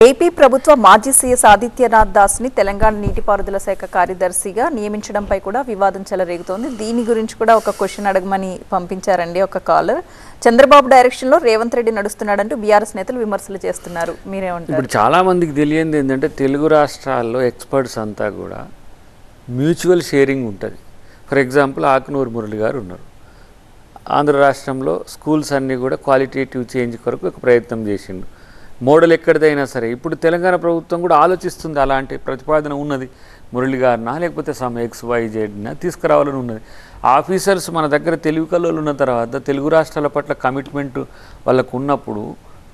AP ప్రభుత్వ మాజీ CS Adityanath దాస్ని Telangana నీటిపారుదల శాఖ కార్యదర్శిగా నియమించడంపై కూడా వివాదం చెలరేగుతోంది. దీని గురించి కూడా ఒక క్వశ్చన్ అడగమని పంపించారండి ఒక కాలర్. చంద్రబాబు డైరెక్షన్లో రేవంత్ రెడ్డి నడుస్తున్నాడంటూ బీఆర్ఎస్ నేతలు విమర్శలు చేస్తున్నారు. మీరేమంటారు? ఇప్పుడు చాలా మందికి తెలియంది ఏంటంటే తెలుగు రాష్ట్రాల్లో ఎక్స్పర్ట్స్ అంతా కూడా మ్యూచువల్ షేరింగ్ ఉంటుంది. ఫర్ ఎగ్జాంపుల్ ఆకునూరు మురళి గారు ఉన్నారు. ఆంధ్ర రాష్ట్రంలో స్కూల్స్ అన్నీ కూడా క్వాలిటేటివ్ చేంజ్ కొరకు ఒక ప్రయత్నం చేసిండు. మోడల్ ఎక్కడిదైనా సరే ఇప్పుడు తెలంగాణ ప్రభుత్వం కూడా ఆలోచిస్తుంది. అలాంటి ప్రతిపాదన ఉన్నది. మురళి గారినా లేకపోతే సమ్ XYZనా తీసుకురావాలని ఉన్నది. ఆఫీసర్స్ మన దగ్గర తెలుగు కళలు ఉన్న తర్వాత తెలుగు రాష్ట్రాల పట్ల కమిట్మెంట్ వాళ్ళకు ఉన్నప్పుడు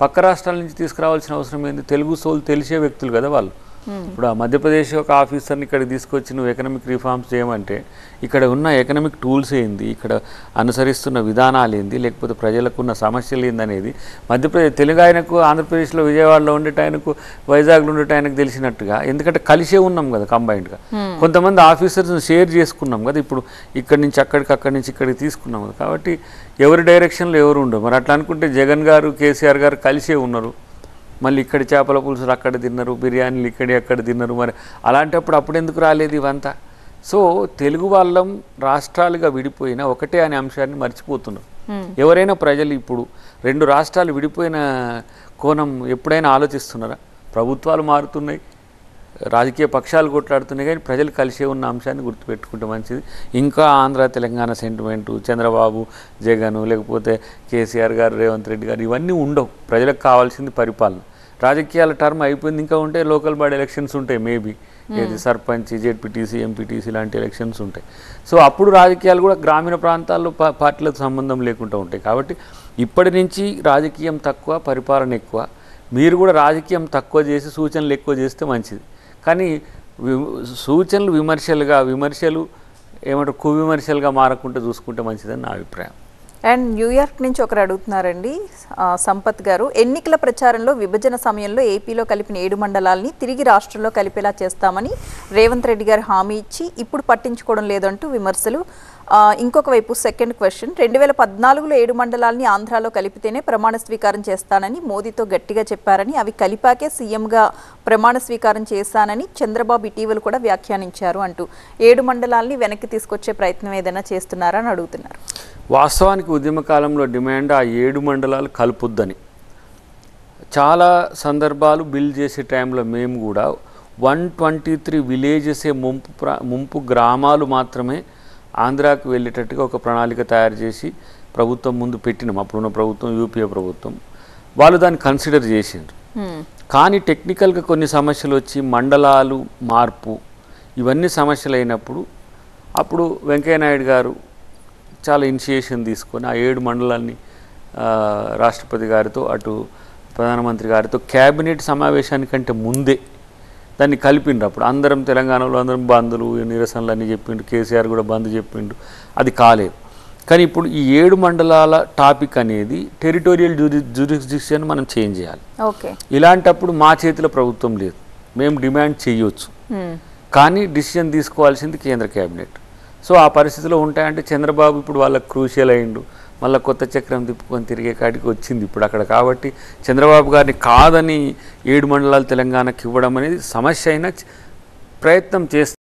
పక్క రాష్ట్రాల నుంచి తీసుకురావాల్సిన అవసరం ఏంది? తెలుగు సోల్ తెలిసే వ్యక్తులు కదా వాళ్ళు. ఇప్పుడు ఆ మధ్యప్రదేశ్ ఒక ఆఫీసర్ని ఇక్కడికి తీసుకొచ్చి నువ్వు ఎకనామిక్ రిఫార్మ్స్ చేయమంటే ఇక్కడ ఉన్న ఎకనామిక్ టూల్స్ ఏంది, ఇక్కడ అనుసరిస్తున్న విధానాలు ఏంది, లేకపోతే ప్రజలకు ఉన్న సమస్యలు ఏందనేది మధ్యప్రదేశ్ తెలుగు ఆయనకు ఆంధ్రప్రదేశ్లో విజయవాడలో ఉండేట ఆయనకు వైజాగ్లో ఉండేట ఆయనకు తెలిసినట్టుగా, ఎందుకంటే కలిసే ఉన్నాం కదా కంబైన్డ్గా. కొంతమంది ఆఫీసర్స్ని షేర్ చేసుకున్నాం కదా. ఇప్పుడు ఇక్కడి నుంచి అక్కడి నుంచి ఇక్కడికి తీసుకున్నాం కదా. కాబట్టి ఎవరి డైరెక్షన్లో ఎవరు ఉండరు. మరి అట్లా అనుకుంటే జగన్ గారు కేసీఆర్ గారు కలిసే ఉన్నారు. మళ్ళీ ఇక్కడ చేపల పులుసులు అక్కడ తిన్నారు, బిర్యానీలు అక్కడ తిన్నారు. మరి అలాంటప్పుడు అప్పుడెందుకు రాలేదు ఇవంతా? సో తెలుగు వాళ్ళం రాష్ట్రాలుగా విడిపోయిన ఒకటే అనే అంశాన్ని మర్చిపోతున్నారు. ఎవరైనా ప్రజలు ఇప్పుడు రెండు రాష్ట్రాలు విడిపోయిన కోణం ఎప్పుడైనా ఆలోచిస్తున్నారా? ప్రభుత్వాలు మారుతున్నాయి, రాజకీయ పక్షాలు కొట్లాడుతున్నాయి, కానీ ప్రజలు కలిసే ఉన్న అంశాన్ని గుర్తుపెట్టుకుంటే మంచిది. ఇంకా ఆంధ్ర తెలంగాణ సెంటిమెంటు, చంద్రబాబు జగన్ లేకపోతే కేసీఆర్ గారు రేవంత్ రెడ్డి గారు ఇవన్నీ ఉండవు. ప్రజలకు కావాల్సింది పరిపాలన. రాజకీయాల టర్మ్ అయిపోయింది, ఇంకా ఉంటే లోకల్ బాడీ ఎలక్షన్స్ ఉంటాయి. మేబీ ఏది సర్పంచ్, జెడ్పీటీసీ, ఎంపీటీసీ లాంటి ఎలక్షన్స్ ఉంటాయి. సో అప్పుడు రాజకీయాలు కూడా గ్రామీణ ప్రాంతాల్లో పార్టీలకు సంబంధం లేకుండా ఉంటాయి. కాబట్టి ఇప్పటి నుంచి రాజకీయం తక్కువ, పరిపాలన ఎక్కువ. మీరు కూడా రాజకీయం తక్కువ చేసి సూచనలు ఎక్కువ చేస్తే మంచిది. కానీ సూచనలు విమర్శలు ఏమంటారు కువిమర్శలుగా మారకుండా చూసుకుంటే మంచిదని నా అభిప్రాయం. అండ్ న్యూయార్క్ నుంచి ఒకరు అడుగుతున్నారండి, సంపత్ గారు. ఎన్నికల ప్రచారంలో విభజన సమయంలో ఏపీలో కలిపిన 7 మండలాల్ని తిరిగి రాష్ట్రంలో కలిపేలా చేస్తామని రేవంత్ రెడ్డి గారు హామీ ఇచ్చి ఇప్పుడు పట్టించుకోవడం లేదంటూ విమర్శలు. ఇంకొక వైపు సెకండ్ క్వశ్చన్, 2014లో 7 మండలాల్ని ఆంధ్రాలో కలిపితేనే ప్రమాణ స్వీకారం చేస్తానని మోదీతో గట్టిగా చెప్పారని, అవి కలిపాకే సీఎంగా ప్రమాణ స్వీకారం చేశానని చంద్రబాబు ఇటీవల కూడా వ్యాఖ్యానించారు అంటూ 7 మండలాల్ని వెనక్కి తీసుకొచ్చే ప్రయత్నం ఏదైనా చేస్తున్నారా అని అడుగుతున్నారు. వాస్తవానికి ఉద్యమకాలంలో డిమాండ్ ఆ 7 మండలాలు కలుపుద్దని. చాలా సందర్భాలు బిల్ చేసే టైంలో మేము కూడా 123 విలేజెసే ముంపు గ్రామాలు మాత్రమే ఆంధ్రాకు వెళ్ళేటట్టుగా ఒక ప్రణాళిక తయారు చేసి ప్రభుత్వం ముందు పెట్టినాం. అప్పుడున్న ప్రభుత్వం, యూపీఏ ప్రభుత్వం, వాళ్ళు దాన్ని కన్సిడర్ చేసిండ్రు. కానీ టెక్నికల్గా కొన్ని సమస్యలు వచ్చి మండలాలు మార్పు ఇవన్నీ సమస్యలు అయినప్పుడు అప్పుడు వెంకయ్యనాయుడు గారు చాలా ఇనిషియేషన్ తీసుకొని ఆ 7 మండలాన్ని రాష్ట్రపతి గారితో అటు ప్రధానమంత్రి గారితో క్యాబినెట్ సమావేశానికంటే ముందే దాన్ని కలిపిండు. అప్పుడు అందరం తెలంగాణలో అందరం బంధులు నిరసనలు అన్నీ చెప్పిండు. కేసీఆర్ కూడా బంద్ చెప్పిండు. అది కాలేదు. కానీ ఇప్పుడు ఈ 7 మండలాల టాపిక్ అనేది టెరిటోరియల్ జ్యూరిస్డిక్షన్ మనం చేంజ్ చేయాలి. ఇలాంటప్పుడు మా చేతిలో ప్రభుత్వం లేదు. మేము డిమాండ్ చేయొచ్చు, కానీ డిసిషన్ తీసుకోవాల్సింది కేంద్ర క్యాబినెట్. సో ఆ పరిస్థితిలో ఉంటాయంటే చంద్రబాబు ఇప్పుడు వాళ్ళకి క్రూషియల్ అయిండు. మళ్ళీ కొత్త చక్రం తిప్పుకొని తిరిగే కాడికి వచ్చింది ఇప్పుడు అక్కడ. కాబట్టి చంద్రబాబు గారిని కాదని 7 మండలాలు తెలంగాణకి ఇవ్వడం అనేది సమస్య అయినా ప్రయత్నం చేస్తారు.